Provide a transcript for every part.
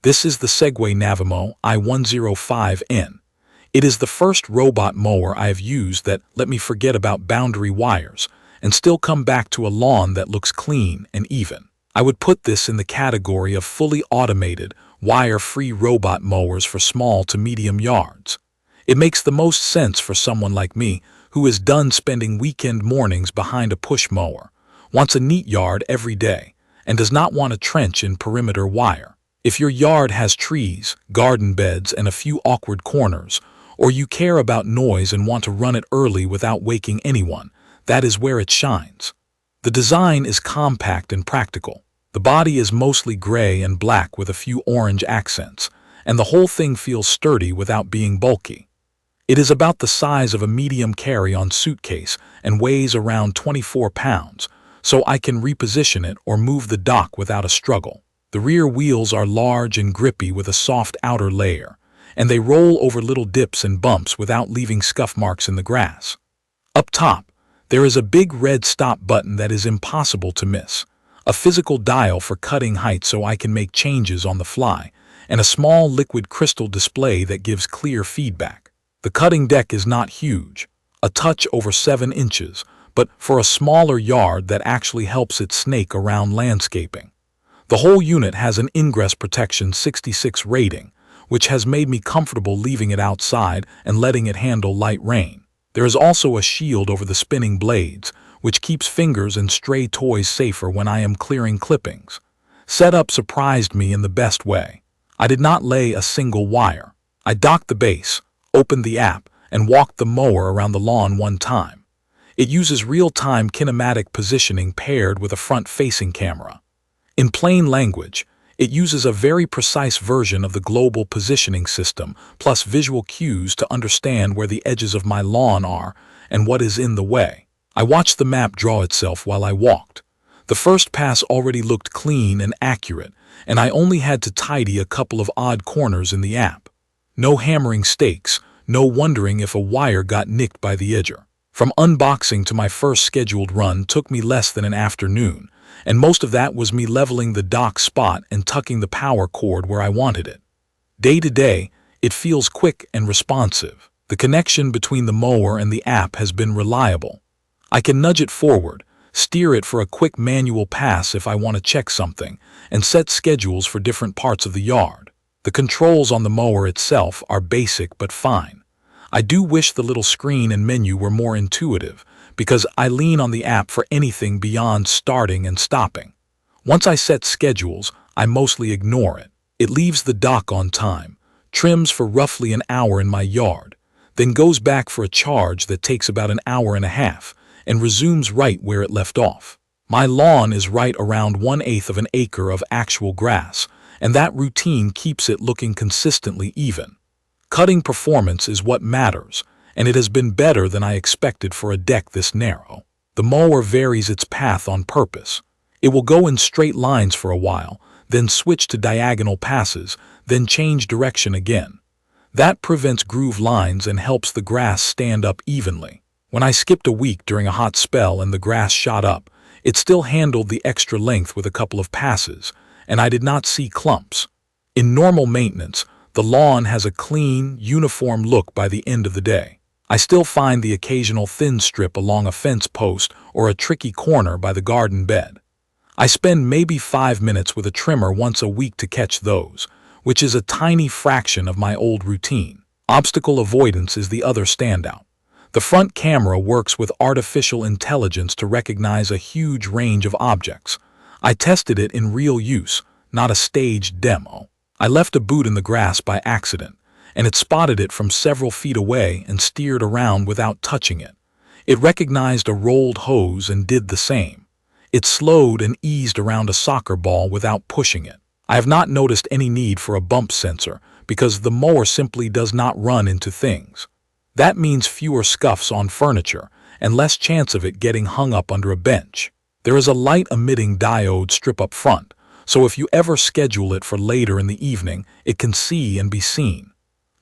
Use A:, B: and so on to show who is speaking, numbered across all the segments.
A: This is the Segway Navimow i105N. It is the first robot mower I have used that let me forget about boundary wires and still come back to a lawn that looks clean and even. I would put this in the category of fully automated, wire-free robot mowers for small to medium yards. It makes the most sense for someone like me who is done spending weekend mornings behind a push mower, wants a neat yard every day, and does not want a trench in perimeter wire. If your yard has trees, garden beds, and a few awkward corners, or you care about noise and want to run it early without waking anyone, that is where it shines. The design is compact and practical. The body is mostly gray and black with a few orange accents, and the whole thing feels sturdy without being bulky. It is about the size of a medium carry-on suitcase and weighs around 24 pounds, so I can reposition it or move the dock without a struggle. The rear wheels are large and grippy with a soft outer layer, and they roll over little dips and bumps without leaving scuff marks in the grass. Up top, there is a big red stop button that is impossible to miss, a physical dial for cutting height so I can make changes on the fly, and a small liquid crystal display that gives clear feedback. The cutting deck is not huge, a touch over 7 inches, but for a smaller yard that actually helps it snake around landscaping. The whole unit has an ingress protection 66 rating, which has made me comfortable leaving it outside and letting it handle light rain. There is also a shield over the spinning blades, which keeps fingers and stray toys safer when I am clearing clippings. Setup surprised me in the best way. I did not lay a single wire. I docked the base, opened the app, and walked the mower around the lawn one time. It uses real-time kinematic positioning paired with a front-facing camera. In plain language, it uses a very precise version of the global positioning system plus visual cues to understand where the edges of my lawn are and what is in the way. I watched the map draw itself while I walked. The first pass already looked clean and accurate, and I only had to tidy a couple of odd corners in the app. No hammering stakes, no wondering if a wire got nicked by the edger. From unboxing to my first scheduled run took me less than an afternoon, and most of that was me leveling the dock spot and tucking the power cord where I wanted it. Day to day, it feels quick and responsive. The connection between the mower and the app has been reliable. I can nudge it forward, steer it for a quick manual pass if I want to check something, and set schedules for different parts of the yard. The controls on the mower itself are basic but fine. I do wish the little screen and menu were more intuitive, because I lean on the app for anything beyond starting and stopping. Once I set schedules, I mostly ignore it. It leaves the dock on time, trims for roughly an hour in my yard, then goes back for a charge that takes about an hour and a half, and resumes right where it left off. My lawn is right around 1/8 of an acre of actual grass, and that routine keeps it looking consistently even. Cutting performance is what matters, and it has been better than I expected for a deck this narrow. The mower varies its path on purpose. It will go in straight lines for a while, then switch to diagonal passes, then change direction again. That prevents groove lines and helps the grass stand up evenly. When I skipped a week during a hot spell and the grass shot up, it still handled the extra length with a couple of passes, and I did not see clumps. In normal maintenance, the lawn has a clean, uniform look by the end of the day. I still find the occasional thin strip along a fence post or a tricky corner by the garden bed. I spend maybe 5 minutes with a trimmer once a week to catch those, which is a tiny fraction of my old routine. Obstacle avoidance is the other standout. The front camera works with artificial intelligence to recognize a huge range of objects. I tested it in real use, not a staged demo. I left a boot in the grass by accident, and it spotted it from several feet away and steered around without touching it. It recognized a rolled hose and did the same. It slowed and eased around a soccer ball without pushing it. I have not noticed any need for a bump sensor because the mower simply does not run into things. That means fewer scuffs on furniture and less chance of it getting hung up under a bench. There is a light-emitting diode strip up front, so if you ever schedule it for later in the evening, it can see and be seen.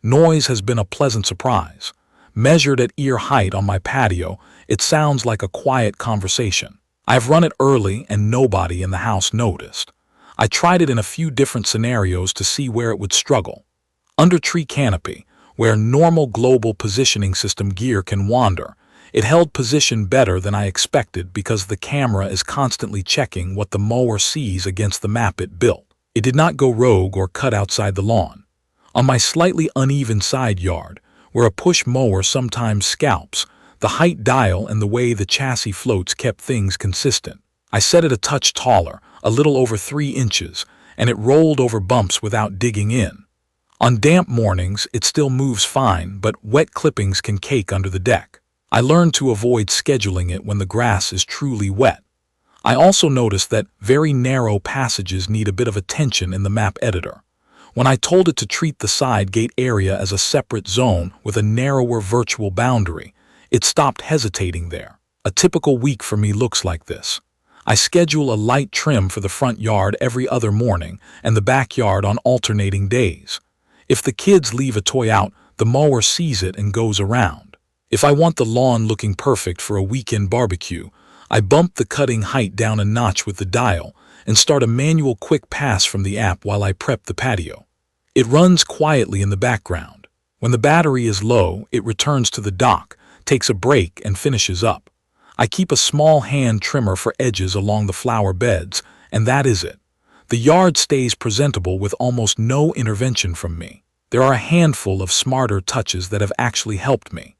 A: Noise has been a pleasant surprise. Measured at ear height on my patio, it sounds like a quiet conversation. I've run it early and nobody in the house noticed. I tried it in a few different scenarios to see where it would struggle. Under tree canopy, where normal global positioning system gear can wander, it held position better than I expected because the camera is constantly checking what the mower sees against the map it built. It did not go rogue or cut outside the lawn. On my slightly uneven side yard, where a push mower sometimes scalps, the height dial and the way the chassis floats kept things consistent. I set it a touch taller, a little over 3 inches, and it rolled over bumps without digging in. On damp mornings, it still moves fine, but wet clippings can cake under the deck. I learned to avoid scheduling it when the grass is truly wet. I also noticed that very narrow passages need a bit of attention in the map editor. When I told it to treat the side gate area as a separate zone with a narrower virtual boundary, it stopped hesitating there. A typical week for me looks like this. I schedule a light trim for the front yard every other morning and the backyard on alternating days. If the kids leave a toy out, the mower sees it and goes around. If I want the lawn looking perfect for a weekend barbecue, I bump the cutting height down a notch with the dial and start a manual quick pass from the app while I prep the patio. It runs quietly in the background. When the battery is low, it returns to the dock, takes a break, and finishes up. I keep a small hand trimmer for edges along the flower beds, and that is it. The yard stays presentable with almost no intervention from me. There are a handful of smarter touches that have actually helped me.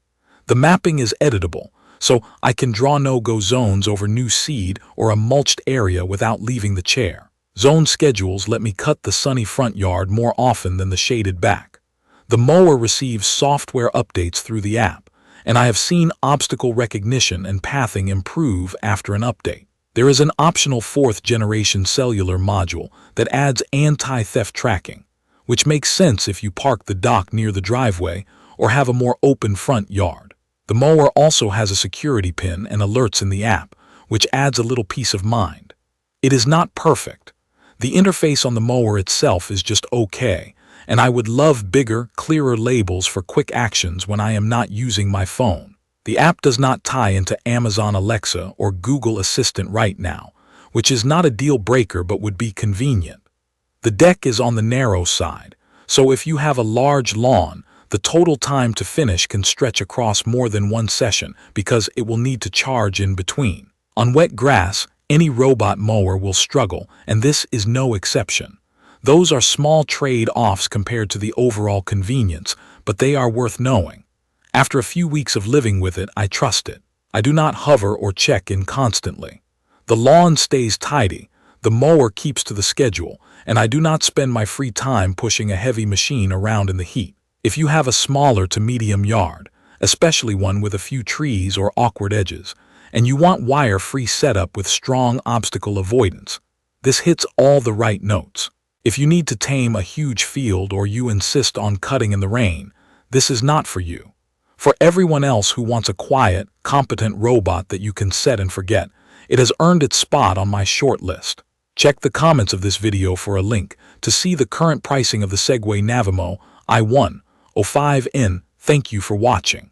A: The mapping is editable, so I can draw no-go zones over new seed or a mulched area without leaving the chair. Zone schedules let me cut the sunny front yard more often than the shaded back. The mower receives software updates through the app, and I have seen obstacle recognition and pathing improve after an update. There is an optional 4th-generation cellular module that adds anti-theft tracking, which makes sense if you park the dock near the driveway or have a more open front yard. The mower also has a security pin and alerts in the app, which adds a little peace of mind. It is not perfect. The interface on the mower itself is just okay, and I would love bigger, clearer labels for quick actions when I am not using my phone. The app does not tie into Amazon Alexa or Google Assistant right now, which is not a deal breaker but would be convenient. The deck is on the narrow side, so if you have a large lawn, the total time to finish can stretch across more than one session because it will need to charge in between. On wet grass, any robot mower will struggle, and this is no exception. Those are small trade-offs compared to the overall convenience, but they are worth knowing. After a few weeks of living with it, I trust it. I do not hover or check in constantly. The lawn stays tidy, the mower keeps to the schedule, and I do not spend my free time pushing a heavy machine around in the heat. If you have a smaller to medium yard, especially one with a few trees or awkward edges, and you want wire-free setup with strong obstacle avoidance, this hits all the right notes. If you need to tame a huge field or you insist on cutting in the rain, this is not for you. For everyone else who wants a quiet, competent robot that you can set and forget, it has earned its spot on my short list. Check the comments of this video for a link to see the current pricing of the Segway Navimow i105N. Thank you for watching.